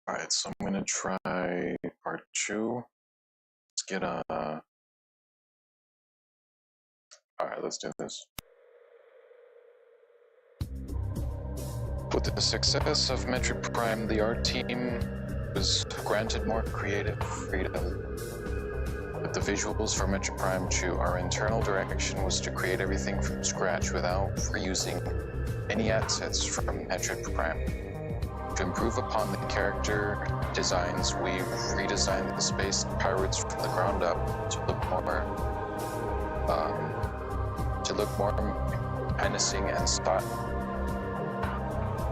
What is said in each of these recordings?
Alright, so I'm gonna try part two. Let's get a. Alright, let's do this. With the success of Metroid Prime, the art team was granted more creative freedom. With the visuals for Metroid Prime 2, our internal direction was to create everything from scratch without reusing any assets from Metroid Prime. To improve upon the character designs, we redesigned the space pirates from the ground up to look more menacing and sought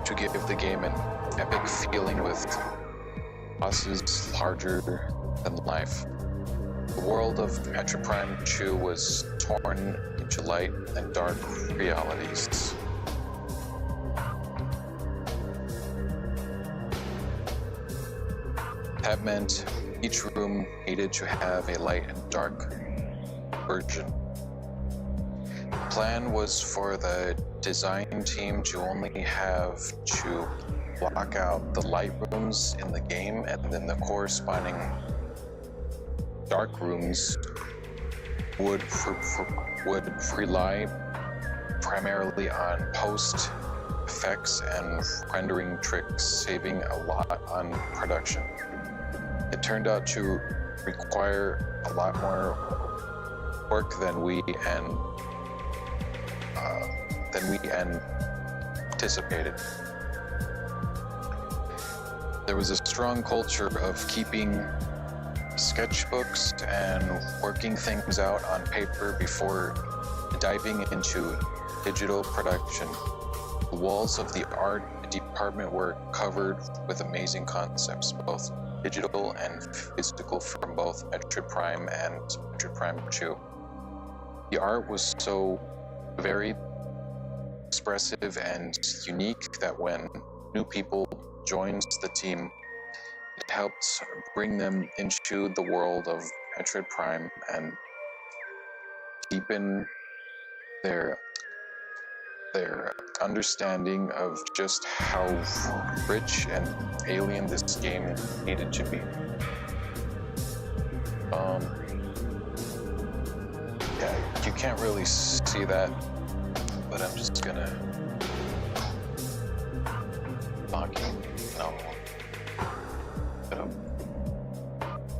to give the game an epic feeling with bosses larger than life. The world of Metroid Prime 2 was torn into light and dark realities. That meant each room needed to have a light and dark version. The plan was for the design team to only have to block out the light rooms in the game, and then the corresponding dark rooms would rely primarily on post effects and rendering tricks, saving a lot on production. It turned out to require a lot more work than we anticipated. There was a strong culture of keeping sketchbooks and working things out on paper before diving into digital production. The walls of the art department were covered with amazing concepts, both digital and physical, from both Metroid Prime and Metroid Prime 2. The art was so very expressive and unique that when new people joined the team, it helped bring them into the world of Metroid Prime and deepen their understanding of just how rich and alien this game needed to be. Yeah, you can't really see that, but I'm just gonna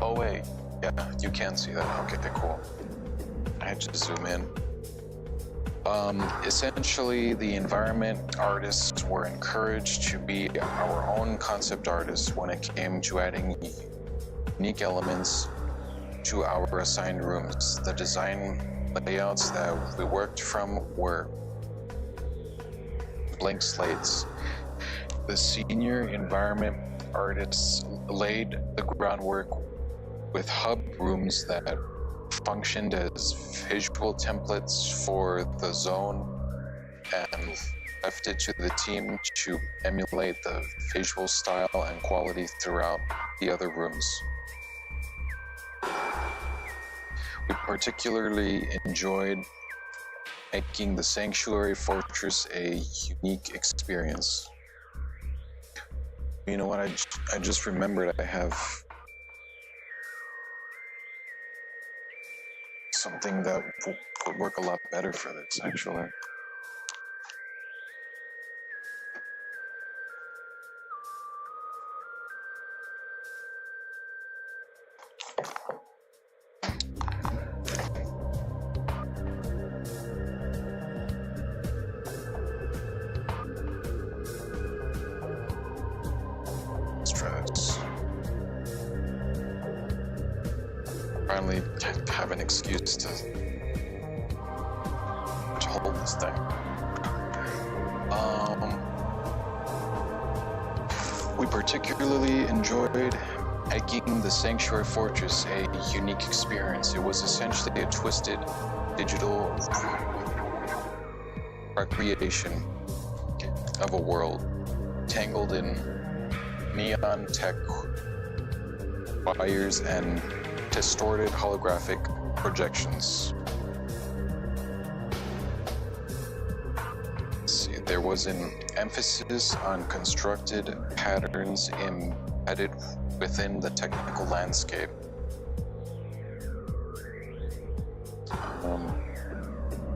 Oh wait, yeah, you can see that. Okay, cool. I had to zoom in. Essentially, the environment artists were encouraged to be our own concept artists when it came to adding unique elements to our assigned rooms. The design layouts that we worked from were blank slates. The senior environment artists laid the groundwork with hub rooms that functioned as visual templates for the zone and left it to the team to emulate the visual style and quality throughout the other rooms. We particularly enjoyed making the Sanctuary Fortress a unique experience. You know what, I just remembered I have something that would work a lot better for this, actually. Let's try this. Finally have an excuse to hold this thing. We particularly enjoyed making the Sanctuary Fortress a unique experience. It was essentially a twisted digital recreation of a world tangled in neon tech wires and distorted holographic projections. There was an emphasis on constructed patterns embedded within the technical landscape.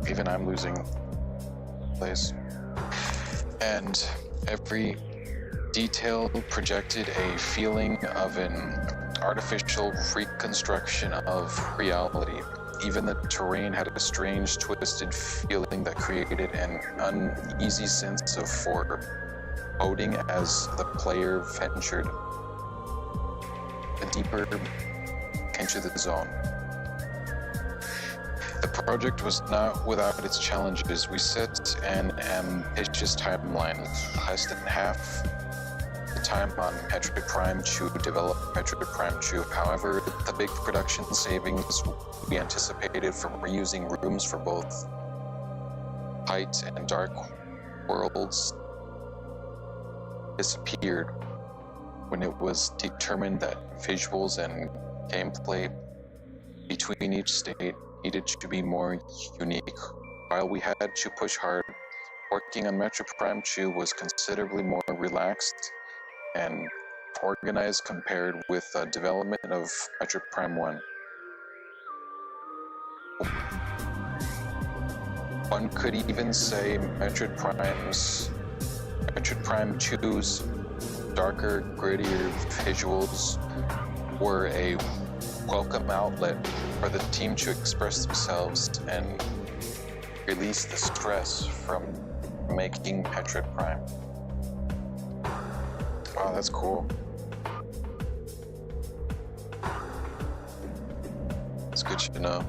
Even I'm losing place. And every detail projected a feeling of an artificial reconstruction of reality. Even the terrain had a strange, twisted feeling that created an uneasy sense of foreboding as the player ventured deeper into the zone. The project was not without its challenges. We set an ambitious timeline, less than half the time on Metroid Prime 2 to develop Metroid Prime 2. However, the big production savings we anticipated from reusing rooms for both light and dark worlds disappeared when it was determined that visuals and gameplay between each state needed to be more unique. While we had to push hard, working on Metroid Prime 2 was considerably more relaxed and organized compared with the development of Metroid Prime 1. One could even say Metroid Prime 2's darker, grittier visuals were a welcome outlet for the team to express themselves and release the stress from making Metroid Prime. Wow, that's cool. It's good to know.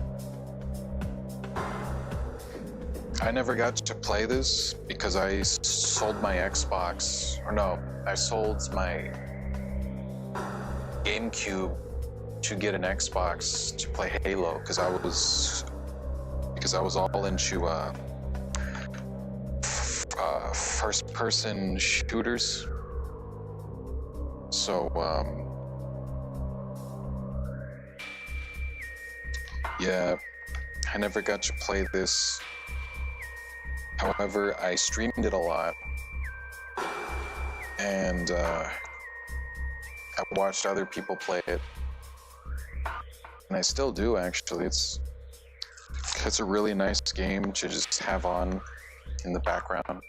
I never got to play this because I sold my Xbox, or no, I sold my GameCube to get an Xbox to play Halo because I was all into first-person shooters. So yeah, I never got to play this. However, I streamed it a lot, and I watched other people play it, and I still do actually. It's a really nice game to just have on in the background.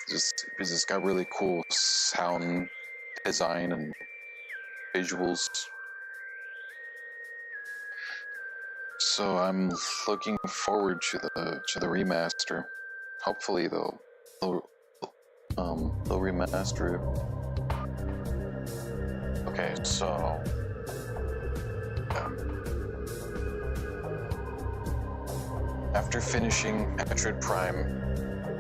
It's got really cool sound design and visuals. So I'm looking forward to the remaster. Hopefully they'll remaster it. Okay, so after finishing Metroid Prime,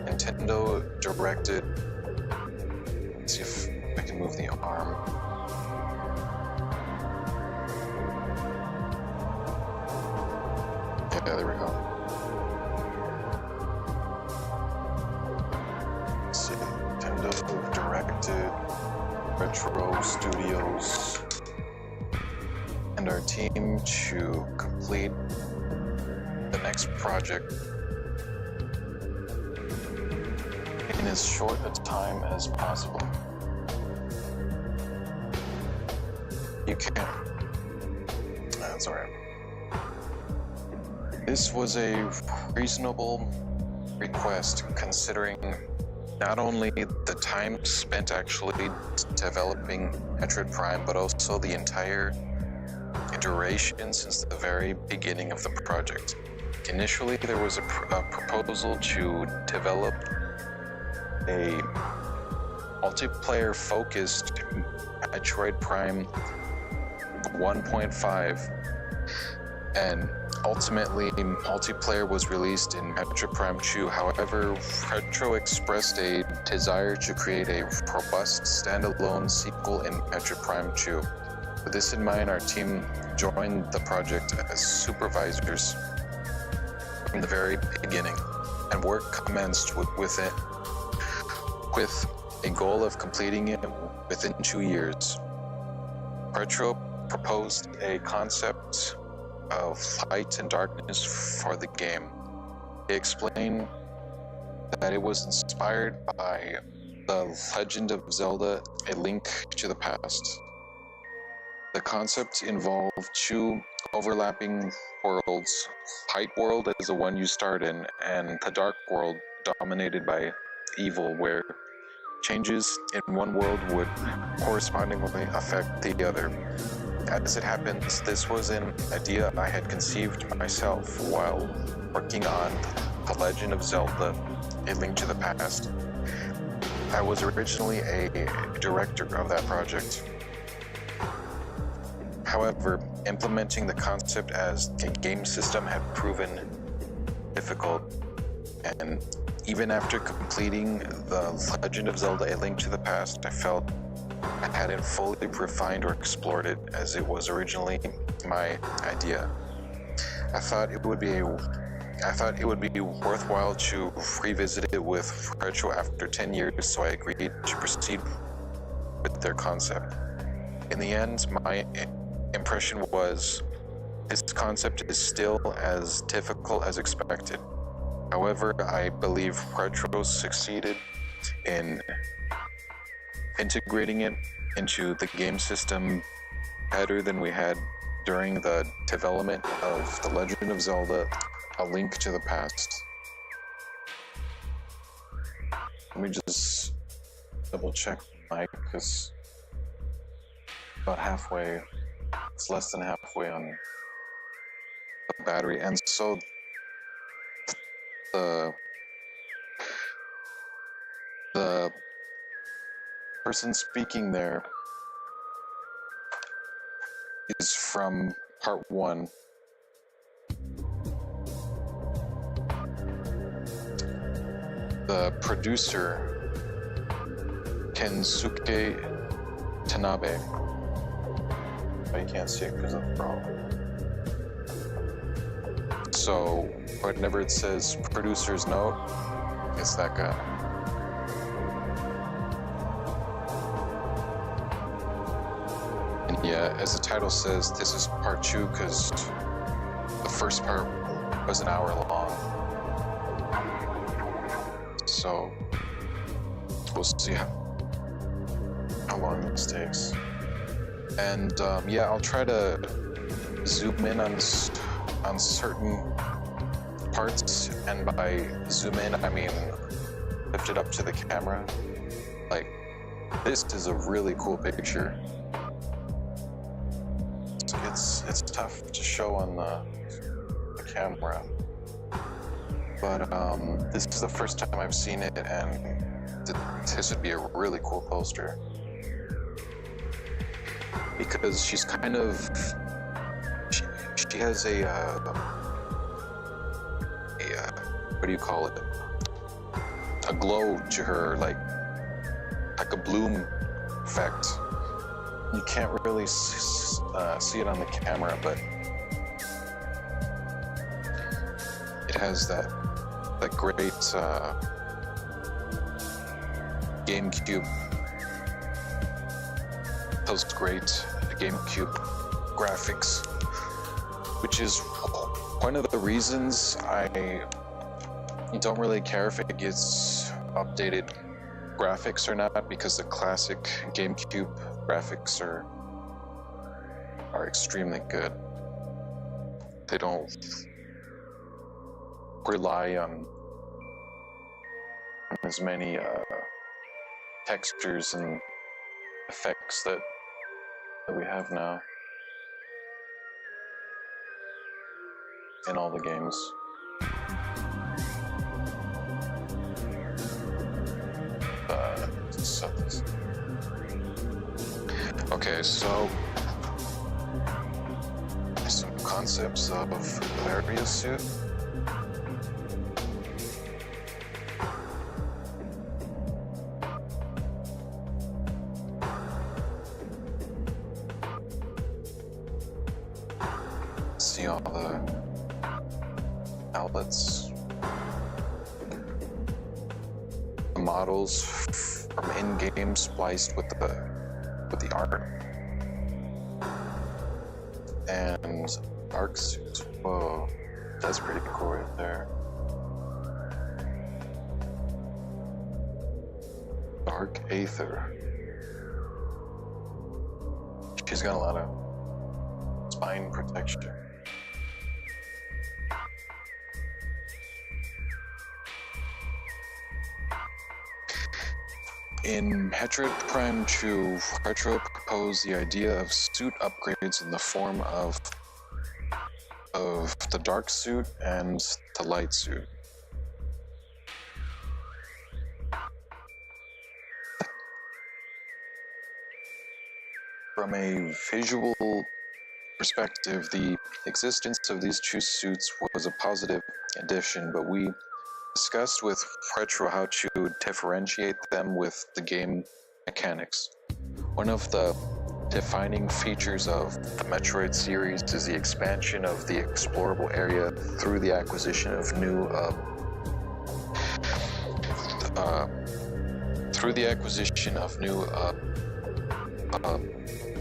Nintendo directed. Let's see if I can move the arm. Yeah, there we go. Let's see, Nintendo directed Retro Studios and our team to complete the next project in as short a time as possible. You can. That's alright. This was a reasonable request considering not only the time spent actually developing Metroid Prime, but also the entire duration since the very beginning of the project. Initially, there was a proposal to develop a multiplayer-focused Metroid Prime 1.5, and ultimately, multiplayer was released in Metroid Prime 2. However, Retro expressed a desire to create a robust standalone sequel in Metroid Prime 2. With this in mind, our team joined the project as supervisors from the very beginning, and work commenced with a goal of completing it within 2 years. Retro proposed a concept of light and darkness for the game. They explained that it was inspired by The Legend of Zelda: A Link to the Past. The concept involved two overlapping worlds. Light world is the one you start in, and the dark world dominated by evil, where changes in one world would correspondingly affect the other. As it happens, this was an idea I had conceived myself while working on The Legend of Zelda: A Link to the Past. I was originally a director of that project. However, implementing the concept as a game system had proven difficult, and even after completing The Legend of Zelda: A Link to the Past, I felt I hadn't fully refined or explored it as it was originally my idea. I thought it would be worthwhile to revisit it with Retro after 10 years, so I agreed to proceed with their concept. In the end, my impression was this concept is still as difficult as expected. However, I believe Retro succeeded in integrating it into the game system better than we had during the development of The Legend of Zelda: A Link to the Past. Let me just double check my mic, because about halfway, it's less than halfway on the battery, and so the person speaking there is from part 1. The producer, Kensuke Tanabe. Oh, you can't see it because of the problem. So, whenever it says producer's note, it's that guy. And yeah, as the title says, this is part 2 because the first part was an hour long. So, we'll see how long this takes. And yeah, I'll try to zoom in on certain parts, and by zoom in, I mean lift it up to the camera. Like, this is a really cool picture. It's tough to show on the camera, but this is the first time I've seen it, and this would be a really cool poster, because she's kind of she has a what do you call it? A glow to her, like a bloom effect. You can't really see it on the camera, but it has that great GameCube, those great GameCube graphics, which is one of the reasons I don't really care if it gets updated graphics or not, because the classic GameCube graphics are extremely good. They don't rely on as many textures and effects that we have now in all the games. Okay, so some concepts of Valeria's suit. See all the outlets, the models from in-game spliced with the art, and dark suit. Whoa, that's pretty cool right there. The Dark Aether. She's got a lot of spine protection. In Metroid Prime 2, Retro proposed the idea of suit upgrades in the form of the dark suit and the light suit. From a visual perspective, the existence of these two suits was a positive addition, but we discussed with Retro how to differentiate them with the game mechanics. One of the defining features of the Metroid series is the expansion of the explorable area through the acquisition of new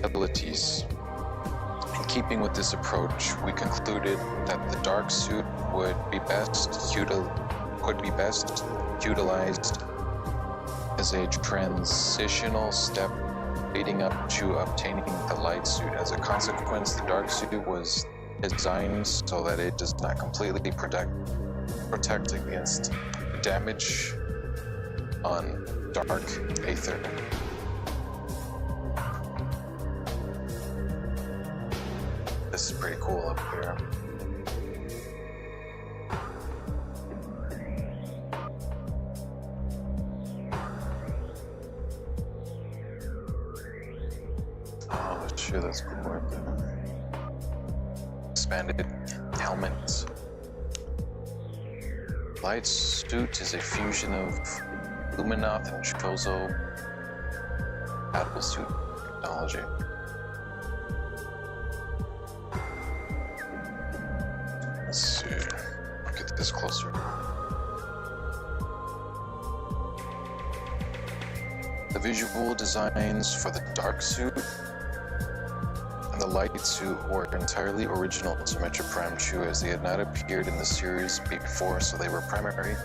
abilities. In keeping with this approach, we concluded that the dark suit would be best utilized as a transitional step leading up to obtaining the light suit. As a consequence, the dark suit was designed so that it does not completely protect against damage on Dark Aether. This is pretty cool up here. Oh, sure, that's cool right there. Expanded helmets. Light suit is a fusion of Luminoth and Chozo battle suit technology. Let's see. Look at this closer. The visual designs for the dark suit and the light suit were entirely original to Metroid Prime 2, as they had not appeared in the series before, so they were primarily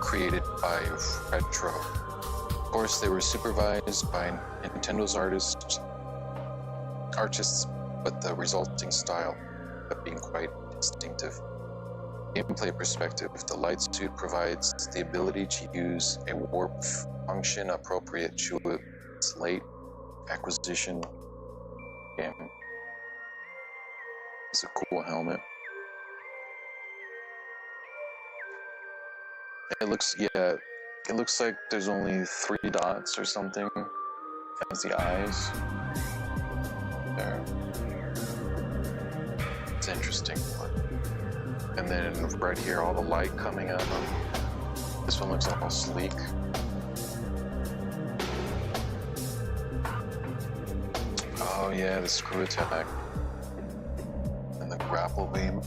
created by Retro. Of course, they were supervised by Nintendo's artists, but the resulting style of being quite distinctive. Gameplay perspective, the light suit provides the ability to use a warp function appropriate to its late acquisition game. It's a cool helmet. It looks like there's only 3 dots or something as the eyes. There. It's interesting. And then right here, all the light coming out. This one looks all sleek. Oh yeah, the screw attack. And the grapple beam.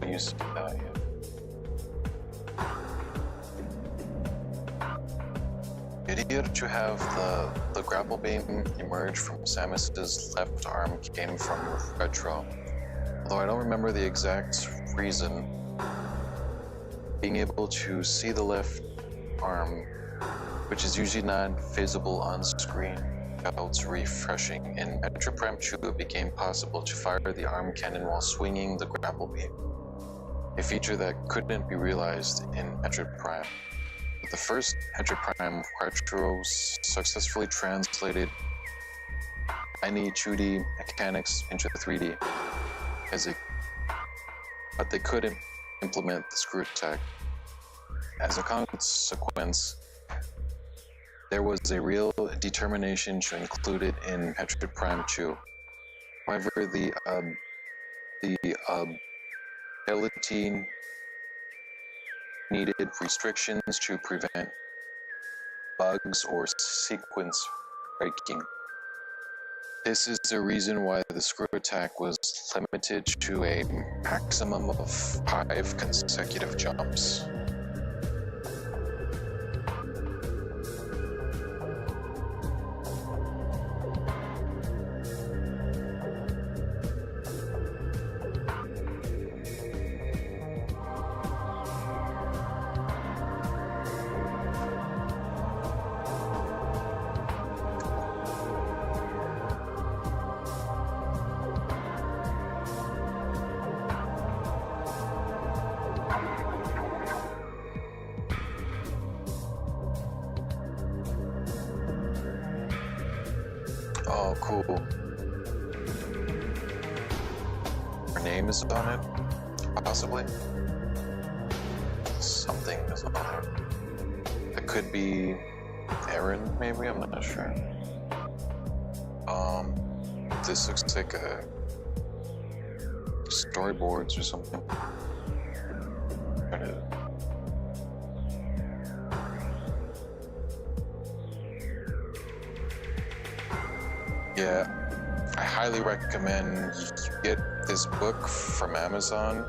I used to do that, yeah. The idea to have the grapple beam emerge from Samus's left arm came from Retro. Although I don't remember the exact reason, being able to see the left arm, which is usually not visible on screen, felt refreshing. In Metroid Prime 2, it became possible to fire the arm cannon while swinging the grapple beam, a feature that couldn't be realized in Metroid Prime. With the first Metroid Prime, Retro successfully translated tiny 2D mechanics into 3D, but they couldn't implement the screw attack. As a consequence, there was a real determination to include it in Metroid Prime 2. However, the ability needed restrictions to prevent bugs or sequence breaking. This is the reason why the screw attack was limited to a maximum of 5 consecutive jumps. Oh, cool. Her name is on it, possibly. Something is on it. It could be Aaron, maybe. I'm not sure. This looks like a storyboards or something. Yeah, I highly recommend you get this book from Amazon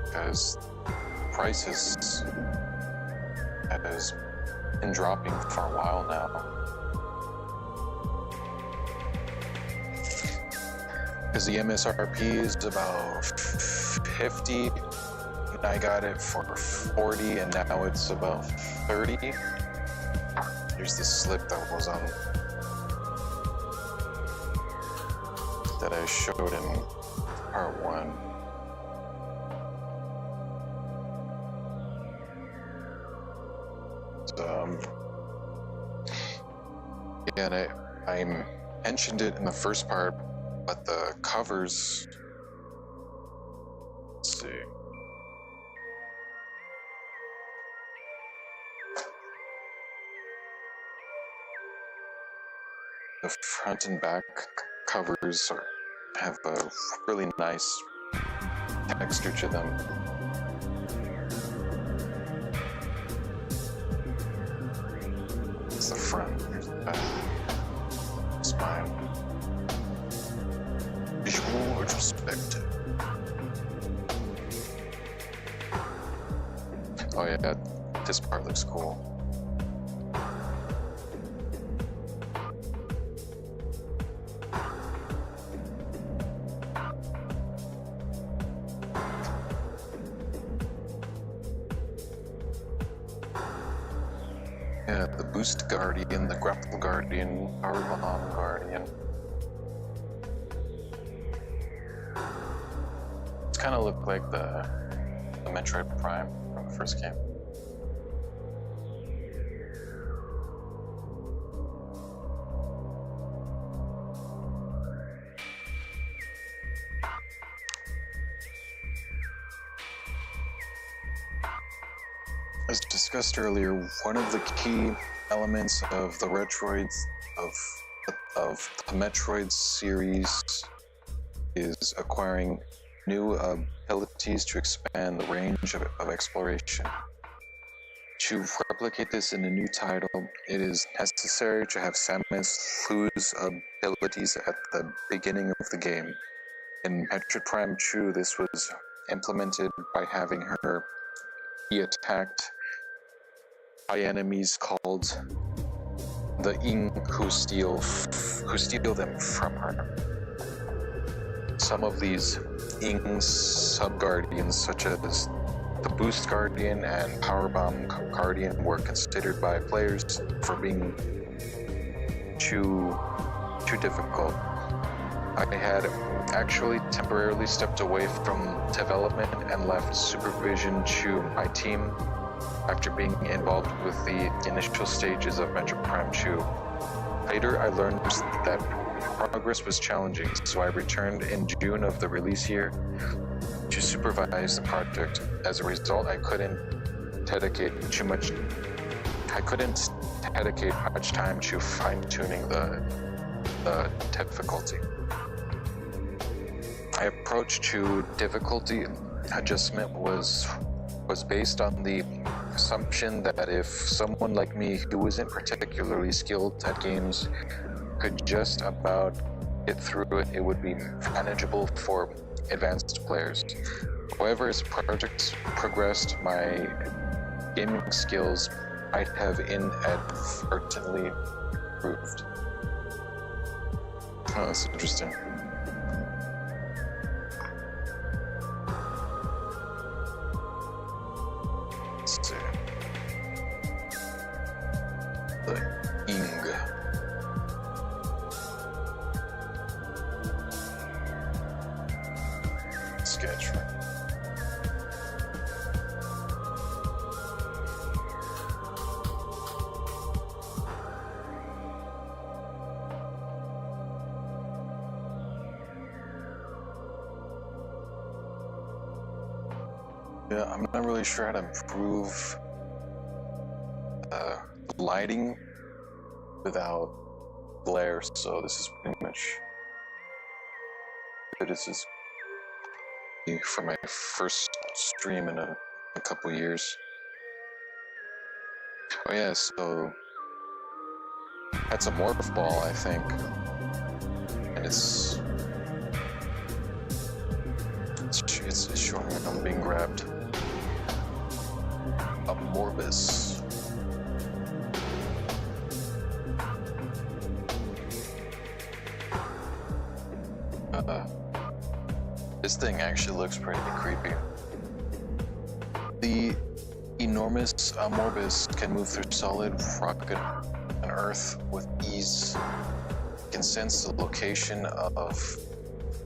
because prices has been dropping for a while now. Because the MSRP is about 50, and I got it for 40, and now it's about 30. Here's the slip that was on that I showed in part 1. So, yeah, and I mentioned it in the first part, but the covers, let's see. The front and back covers have a really nice texture to them. It's the front, here's the back. It's mine. Visual Retrospective. Oh yeah, this part looks cool. Yeah, the Boost Guardian, the Grapple Guardian, Powerbomb Guardian. It's kind of look like the Metroid Prime from the first game. As discussed earlier, one of the key elements of the Retroids of the Metroid series is acquiring new abilities to expand the range of exploration. To replicate this in a new title, it is necessary to have Samus lose abilities at the beginning of the game. In Metroid Prime 2, this was implemented by having her be attacked by enemies called the Ing who steal them from her. Some of these Ing sub-guardians, such as the Boost Guardian and Powerbomb Guardian, were considered by players for being too difficult. I had actually temporarily stepped away from development and left supervision to my team after being involved with the initial stages of Metroid Prime 2. Later, I learned that progress was challenging, so I returned in June of the release year to supervise the project. As a result, I couldn't dedicate much time to fine-tuning the difficulty. My approach to difficulty adjustment was based on the assumption that if someone like me who isn't particularly skilled at games could just about get through it, it would be manageable for advanced players. However, as projects progressed, my gaming skills might have inadvertently improved. Oh, that's interesting. Let's see. The Ing. Sketch. Yeah, I'm not really sure how to improve lighting without glare, so this is pretty much it. This is for my first stream in a couple years. Oh yeah, so that's a morph ball, I think, and it's showing me I'm being grabbed. A Morbus. This thing actually looks pretty creepy. The enormous Morbus can move through solid rock and earth with ease. It can sense the location of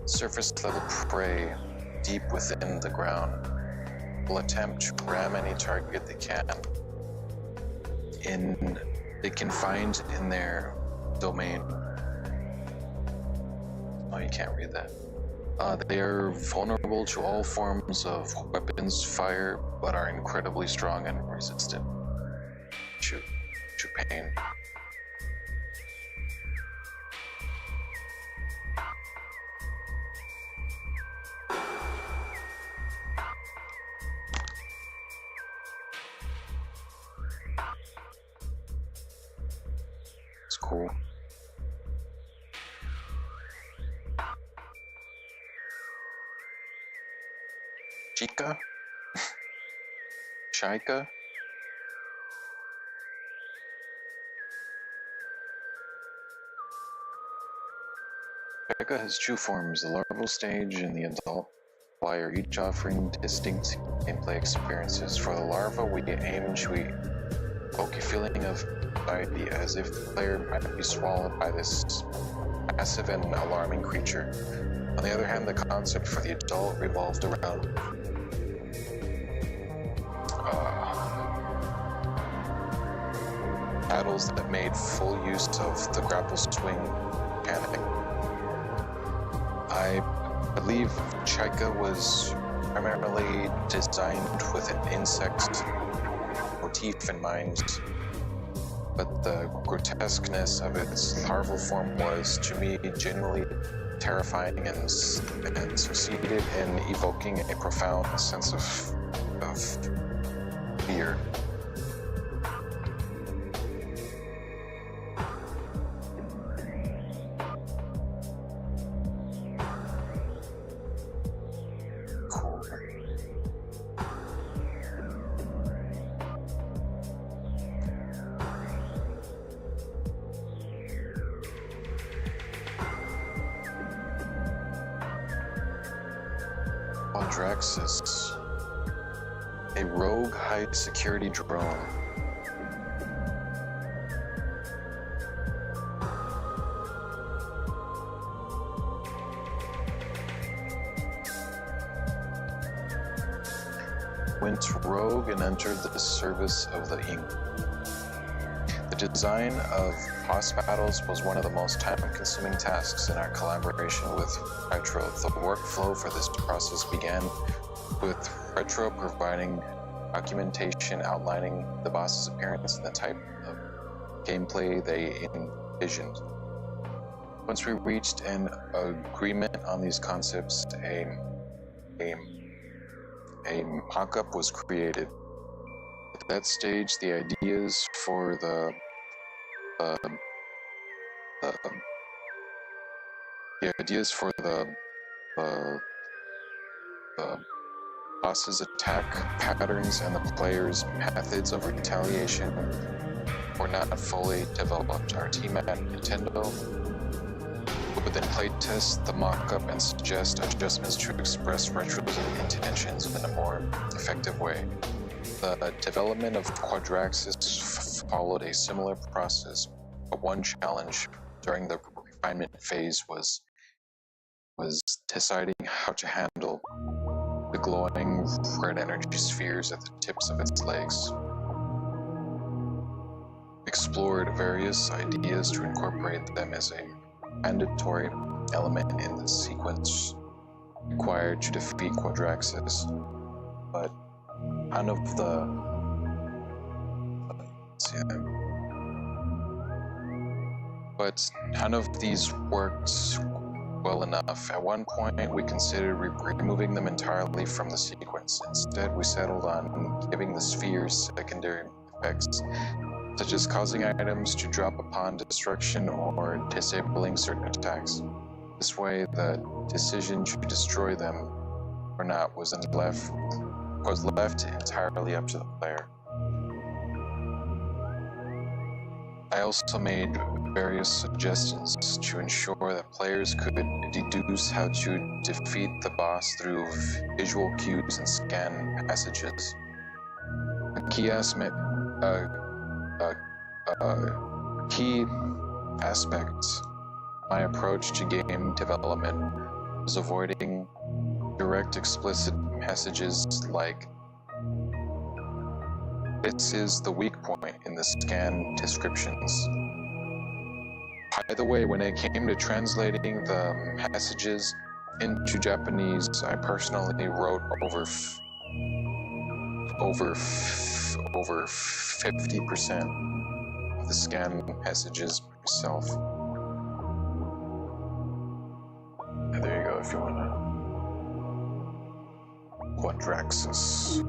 surface level prey deep within the ground. Will attempt to ram any target they can. They can find in their domain. Oh, you can't read that. They are vulnerable to all forms of weapons fire, but are incredibly strong and resistant to pain. It's cool. Chica? Shika? Shika has two forms, the larval stage and the adult flyer, each offering distinct gameplay experiences. For the larva, we aim to evoke a feeling of anxiety as if the player might be swallowed by this massive and alarming creature. On the other hand, the concept for the adult revolved around battles that made full use of the grapple swing mechanic. I believe Chika was primarily designed with an insect motif in mind, but the grotesqueness of its larval form was, to me, genuinely terrifying and succeeded in evoking a profound sense of fear. Quadraxis, a rogue high-security drone. Went rogue and entered the service of the Ing. The design of boss battles was one of the most time-consuming tasks in our collaboration with Retro. The workflow for this process began with Retro providing documentation outlining the boss's appearance and the type of gameplay they envisioned. Once we reached an agreement on these concepts, a mock-up was created. At that stage, the ideas for the boss's attack patterns and the player's methods of retaliation were not fully developed. Our team at Nintendo would then playtest the mock-up and suggest adjustments to express Retro's intentions in a more effective way. The development of Quadraxis followed a similar process, but one challenge during the refinement phase was deciding how to handle the glowing red energy spheres at the tips of its legs. Explored various ideas to incorporate them as a mandatory element in the sequence required to defeat Quadraxis, but none of the but none of these worked well enough. At one point, we considered removing them entirely from the sequence. Instead, we settled on giving the spheres secondary effects, such as causing items to drop upon destruction or disabling certain attacks. This way, the decision to destroy them or not was left entirely up to the player. I also made various suggestions to ensure that players could deduce how to defeat the boss through visual cues and scan passages. A key aspect my approach to game development was avoiding direct explicit messages like, "This is the weak point" in the scan descriptions. By the way, when it came to translating the messages into Japanese, I personally wrote over 50% of the scan messages myself. And there you go, if you wanna. Quadraxis.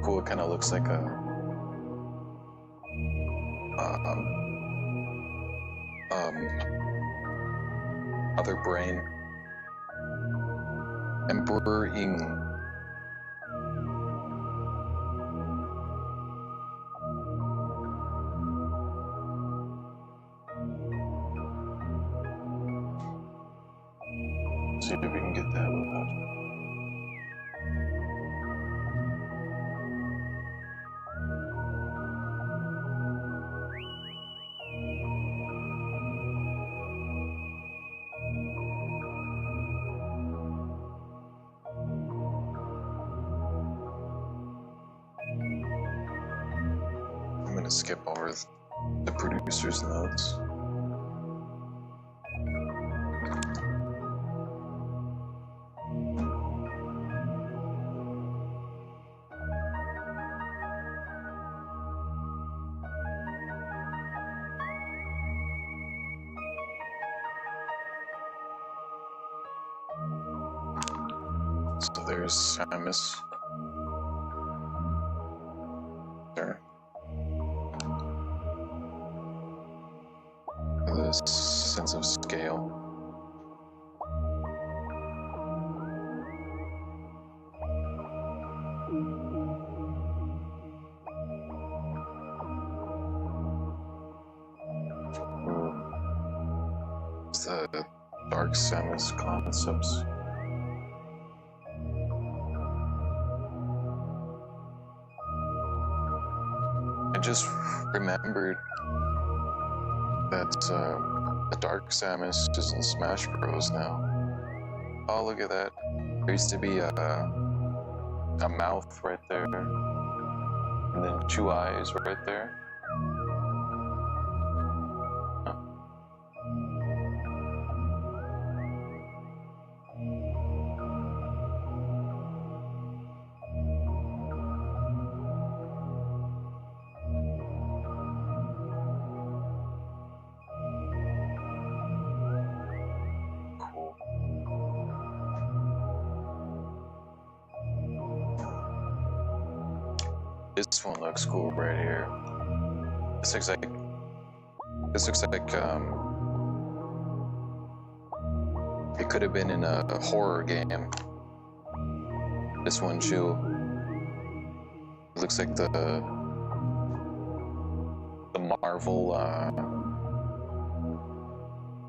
Cool, it kind of looks like a other brain. Emperor Ying. See if we can get that without. I'm gonna skip over the producer's notes. So there's Samus. There. This sense of scale. It's the Dark Samus concepts. I just remembered that the Dark Samus is in Smash Bros. Now. Oh, look at that. There used to be a mouth right there, and then 2 eyes right there. Huh. This one looks cool right here. This looks like it could have been in a horror game. This one too. It looks like the Marvel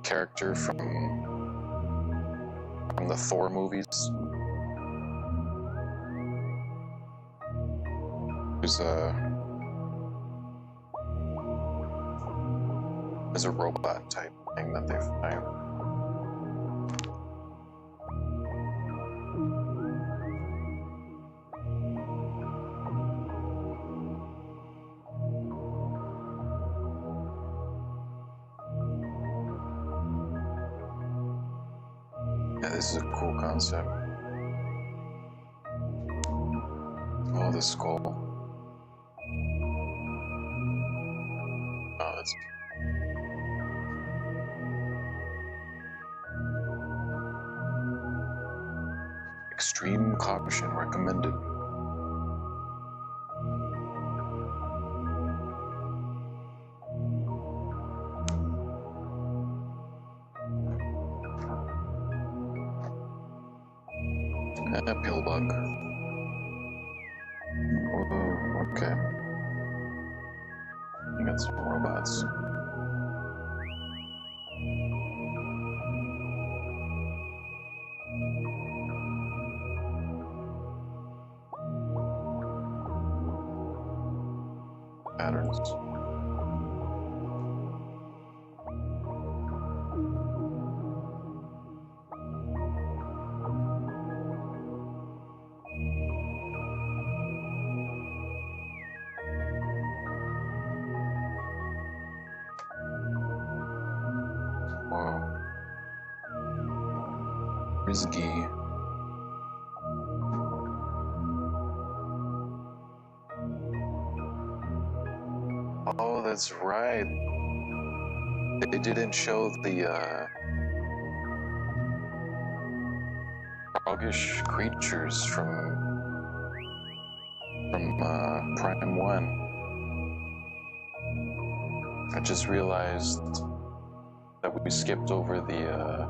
character from the Thor movies. There's a robot type thing that they find. Yeah, this is a cool concept. Oh, the skull. Oh, that's... Extreme caution recommended. A pill bug. Oh, okay. You got some robots. Patterns. Whoa. Risky. Oh, that's right. They didn't show the froggish creatures from Prime 1. I just realized that we skipped over the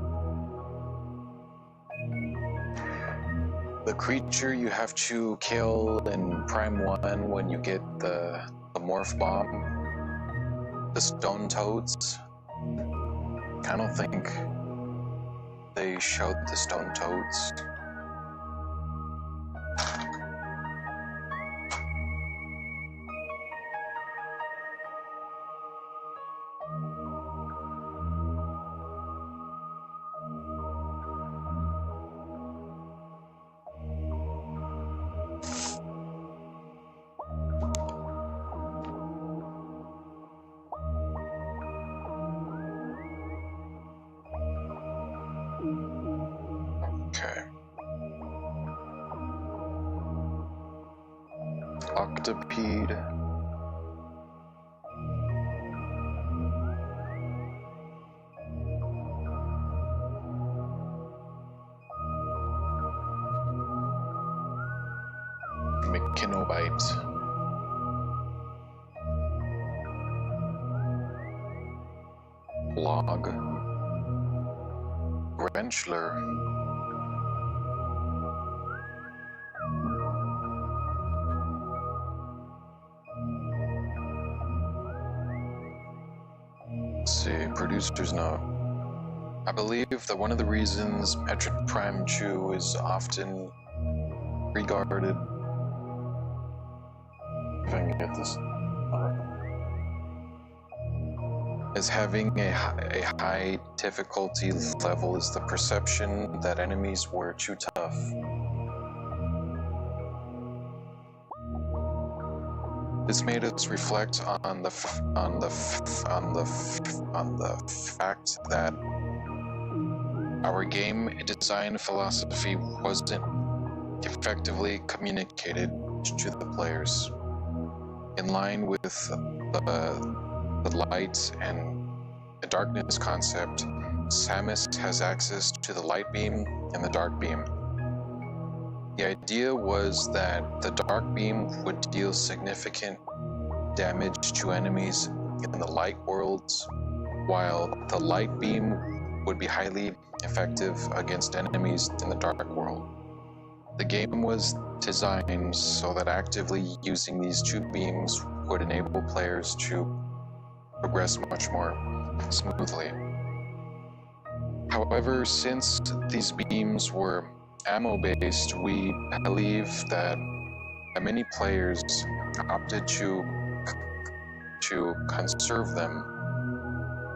creature you have to kill in Prime 1 when you get the morph bomb, the stone toads. I don't think they showed the stone toads. Okay. Octopede. Mechanobite. Log. Grenchler. Let's see, producer's note. I believe that one of the reasons Metroid Prime 2 is often regarded, if I can get this, as having a high difficulty level is the perception that enemies were too tough. This made us reflect on the fact that our game design philosophy wasn't effectively communicated to the players. In line with the light and the darkness concept, Samus has access to the light beam and the dark beam. The idea was that the dark beam would deal significant damage to enemies in the light worlds, while the light beam would be highly effective against enemies in the dark world. The game was designed so that actively using these two beams would enable players to progress much more smoothly. However, since these beams were ammo-based, we believe that many players opted to conserve them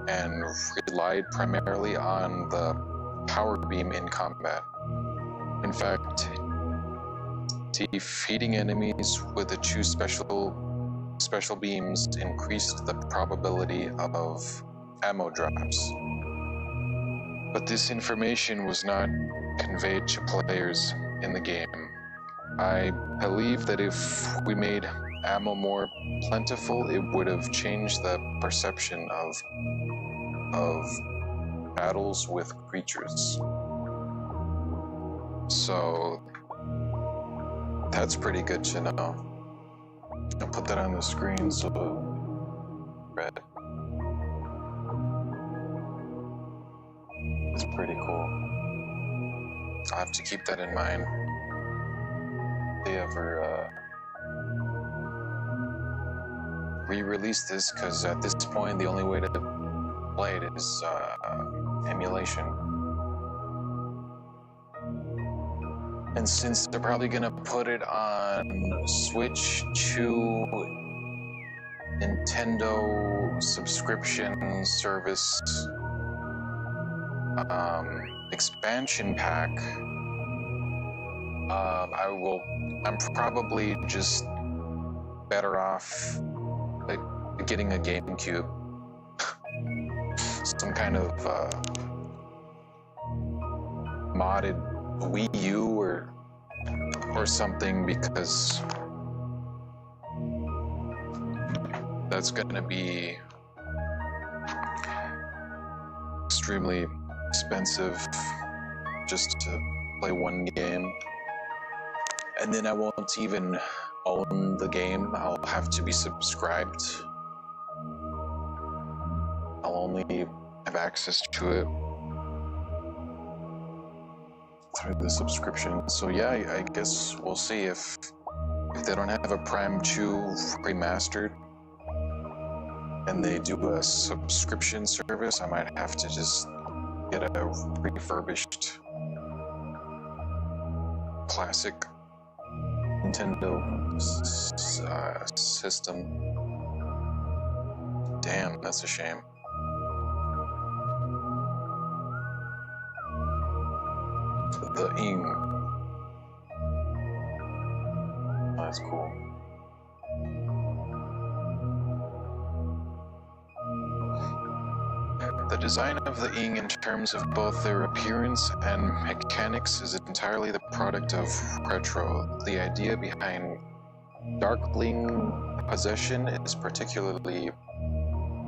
and relied primarily on the power beam in combat. In fact, defeating enemies with the two special beams increased the probability of ammo drops. But this information was not conveyed to players in the game. I believe that if we made ammo more plentiful, it would have changed the perception of battles with creatures. So that's pretty good to know. I'll put that on the screen so red. It's pretty cool. I'll have to keep that in mind. If they ever re-release this, because at this point the only way to play it is emulation. And since they're probably gonna put it on Switch to Nintendo subscription service expansion pack, I'm probably just better off like getting a GameCube, some kind of modded Wii U or something, because that's gonna be extremely expensive just to play one game. And then I won't even own the game. I'll have to be subscribed. I'll only have access to it through the subscription. So yeah, I guess we'll see if they don't have a Prime 2 remastered and they do a subscription service, I might have to just get a refurbished classic Nintendo system. Damn, that's a shame. The ing. Oh, that's cool. The design of the ing in terms of both their appearance and mechanics is entirely the product of Retro. The idea behind Darkling Possession is particularly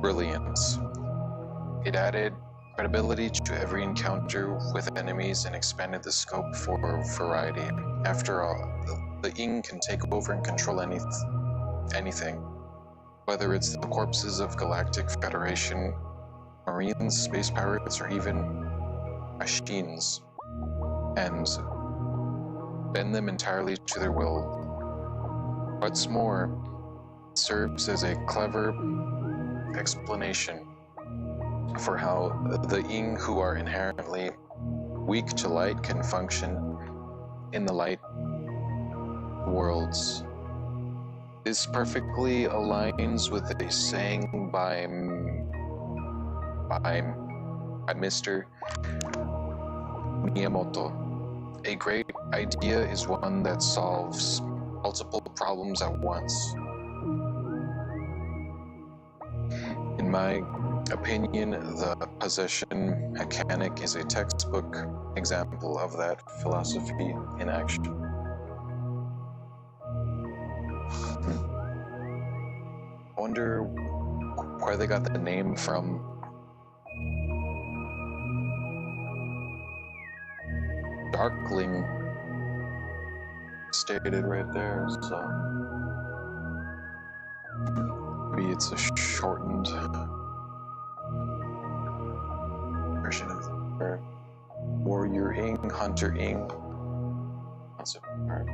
brilliant. It added credibility to every encounter with enemies and expanded the scope for variety. After all, the ing can take over and control anything, whether it's the corpses of Galactic Federation, Marines, space pirates, or even machines, and bend them entirely to their will. What's more, it serves as a clever explanation for how the ing who are inherently weak to light can function in the light worlds. This perfectly aligns with a saying by Mr. Miyamoto. A great idea is one that solves multiple problems at once. In my opinion, the possession mechanic is a textbook example of that philosophy in action. I wonder where they got the name from. Darkling stated right there, so maybe it's a shortened version of or Warrior ing, Hunter ing. Concept art.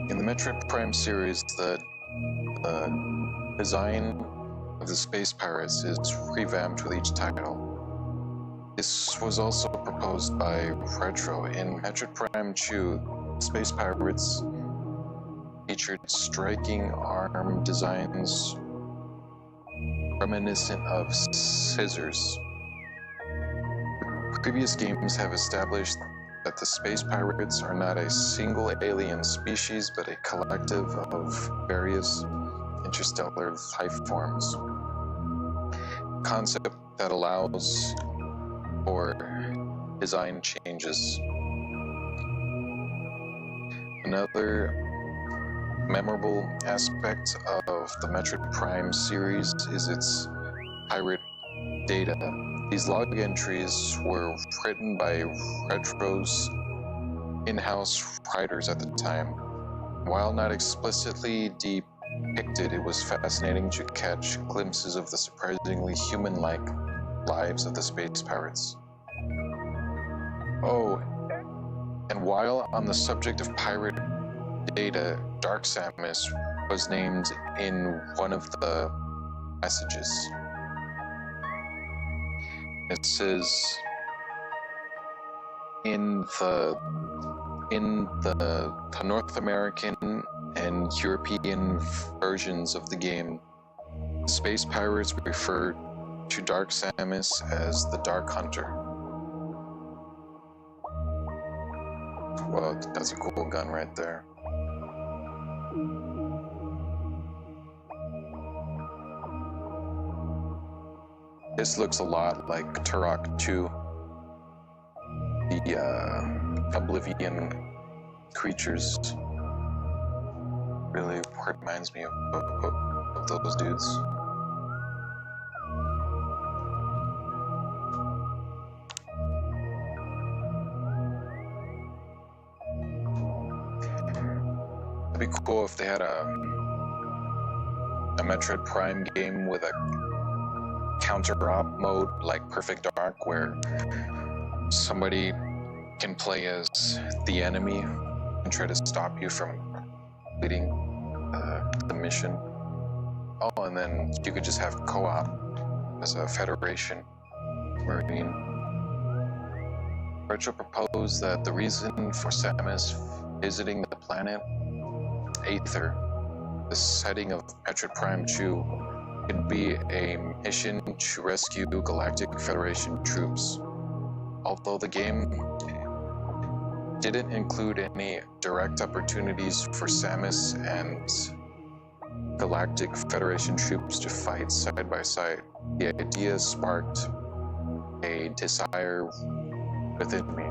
In the Metroid Prime series, the design of the space pirates is revamped with each title. This was also proposed by Retro. In Metroid Prime 2, space pirates featured striking arm designs reminiscent of scissors. Previous games have established that the space pirates are not a single alien species, but a collective of various interstellar life forms. Concept that allows for design changes. Another memorable aspect of the Metroid Prime series is its pirate data. These log entries were written by Retro's in-house writers at the time. While not explicitly depicted, it was fascinating to catch glimpses of the surprisingly human-like lives of the space pirates. Oh, and while on the subject of pirate data, Dark Samus was named in one of the messages. It says in the North American and European versions of the game, space pirates refer to Dark Samus as the Dark Hunter. Well, that's a cool gun right there. This looks a lot like Turok 2, the Oblivion creatures. Really reminds me of those dudes. It'd be cool if they had a Metroid Prime game with a counter-op mode like Perfect Dark, where somebody can play as the enemy and try to stop you from completing the mission. Oh, and then you could just have co-op as a Federation Marine. Retro proposed that the reason for Samus visiting the planet Aether, the setting of Metroid Prime 2, could be a mission to rescue Galactic Federation troops. Although the game didn't include any direct opportunities for Samus and Galactic Federation troops to fight side by side, the idea sparked a desire within me.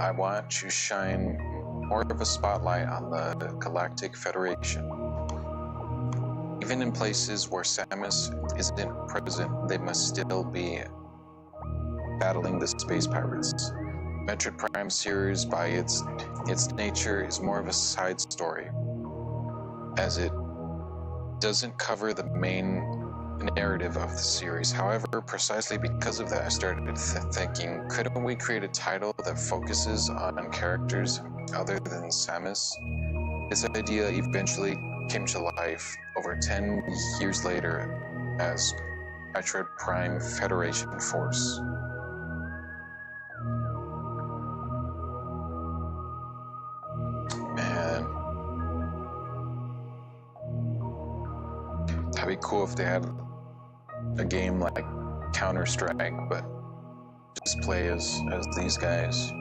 I want to shine more of a spotlight on the Galactic Federation. Even in places where Samus isn't present, they must still be battling the space pirates. Metroid Prime series, by its nature, is more of a side story, as it doesn't cover the main narrative of the series. However, precisely because of that, I started thinking, couldn't we create a title that focuses on characters other than Samus? This idea eventually came to life over 10 years later as Metroid Prime Federation Force. Man, that'd be cool if they had a game like Counter-Strike, but just play as these guys.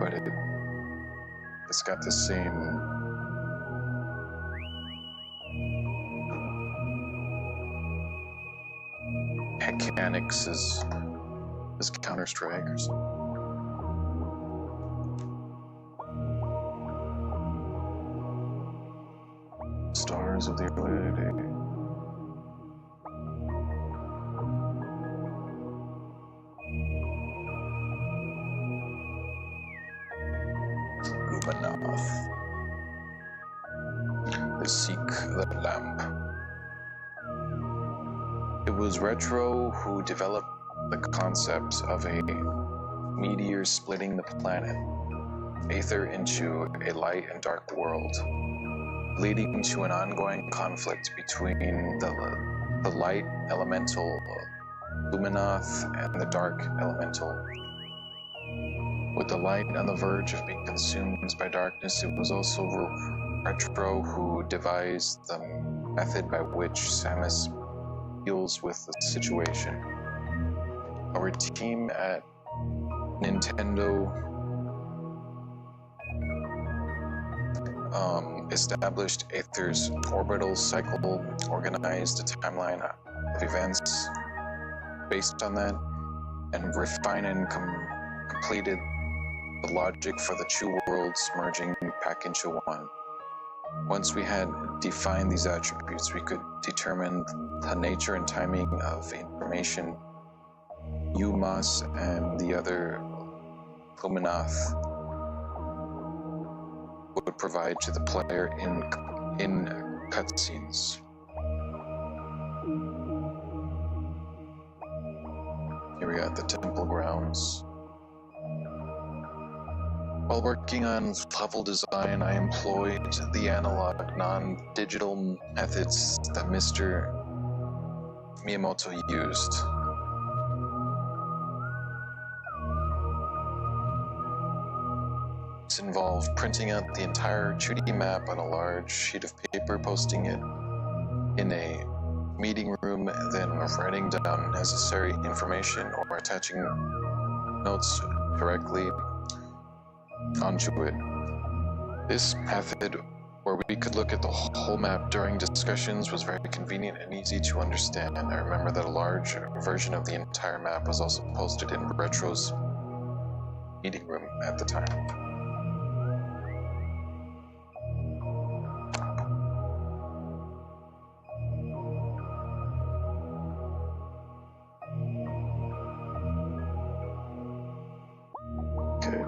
But it's got the same mechanics as Counter-Strike or something. Stars of the early day. Luminoth. They seek the lamp. It was Retro who developed the concept of a meteor splitting the planet Aether into a light and dark world, leading to an ongoing conflict between the light elemental Luminoth and the dark elemental. With the light on the verge of being consumed by darkness, it was also Retro who devised the method by which Samus deals with the situation. Our team at Nintendo established Aether's orbital cycle, organized a timeline of events based on that, and refined and completed the logic for the two worlds merging back into one. Once we had defined these attributes, we could determine the nature and timing of information UMAS and the other Luminath would provide to the player in cutscenes. Here we got the temple grounds. While working on level design, I employed the analog, non-digital methods that Mr. Miyamoto used. This involved printing out the entire 2D map on a large sheet of paper, posting it in a meeting room, then writing down necessary information or attaching notes directly onto it. This method, where we could look at the whole map during discussions, was very convenient and easy to understand. I remember that a large version of the entire map was also posted in Retro's meeting room at the time.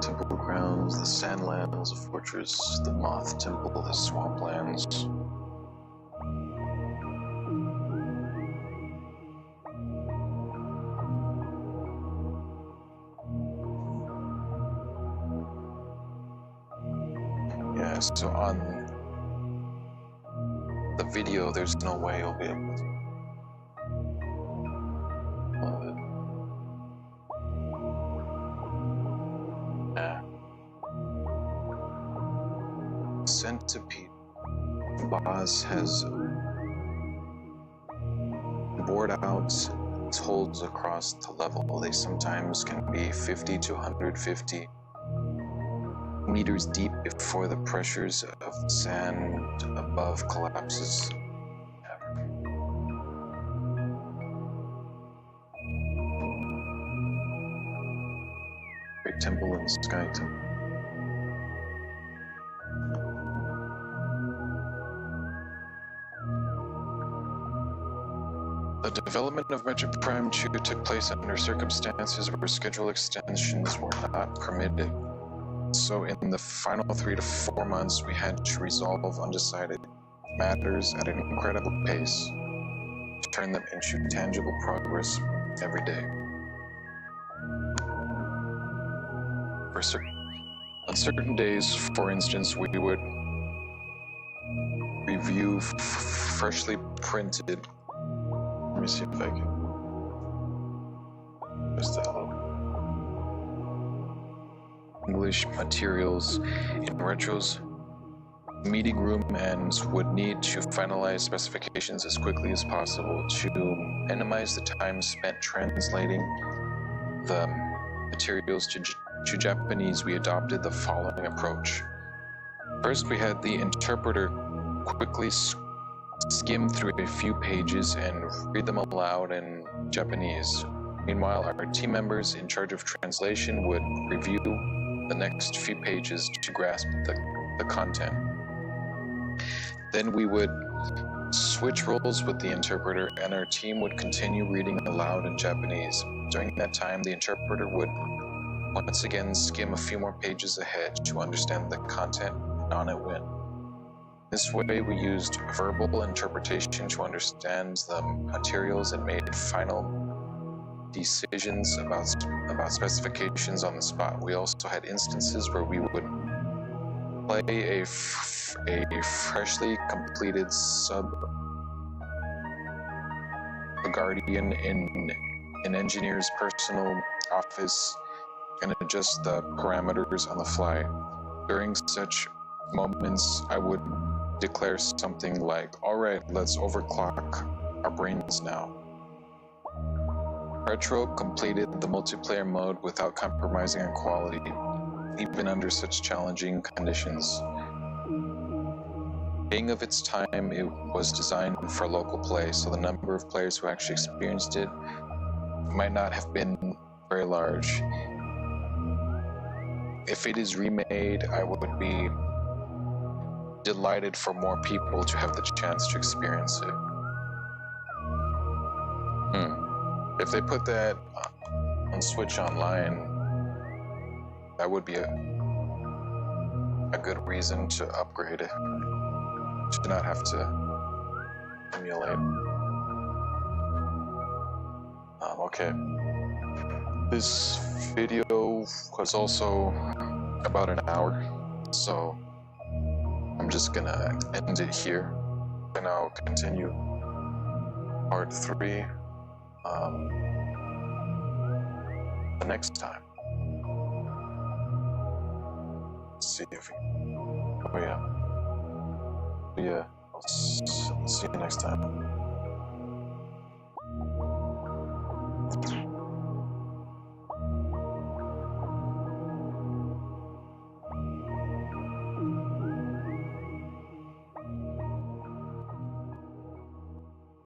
Temple grounds, the Sandlands, the Fortress, the Moth Temple, the Swamplands. Yeah, so on the video, there's no way you'll be able to. Centipede boss has bored out its holes across the level. They sometimes can be 50 to 150 meters deep before the pressures of the sand above collapses. Great Temple and Sky Temple. The development of Metroid Prime 2 took place under circumstances where schedule extensions were not permitted. So in the final 3 to 4 months, we had to resolve undecided matters at an incredible pace, to turn them into tangible progress every day. On certain days, for instance, we would review freshly printed. Let me see if I can just English materials in Retro's meeting room and would need to finalize specifications as quickly as possible. To minimize the time spent translating the materials to Japanese, we adopted the following approach. First, we had the interpreter quickly skim through a few pages and read them aloud in Japanese. Meanwhile, our team members in charge of translation would review the next few pages to grasp the content. Then we would switch roles with the interpreter, and our team would continue reading aloud in Japanese. During that time, the interpreter would once again skim a few more pages ahead to understand the content, and on it went. This way, we used verbal interpretation to understand the materials and made final decisions about specifications on the spot. We also had instances where we would play a freshly completed guardian in an engineer's personal office and adjust the parameters on the fly. During such moments, I would declare something like, "All right, let's overclock our brains now." Retro completed the multiplayer mode without compromising on quality, even under such challenging conditions. Being of its time, it was designed for local play, so the number of players who actually experienced it might not have been very large. If it is remade, I would be delighted for more people to have the chance to experience it. If they put that on Switch Online, that would be a good reason to upgrade it, to not have to emulate. Okay. This video was also about an hour, so I'm just gonna end it here, and I'll continue part 3 the next time. Let's see if we... Oh yeah. Yeah, I'll see you next time.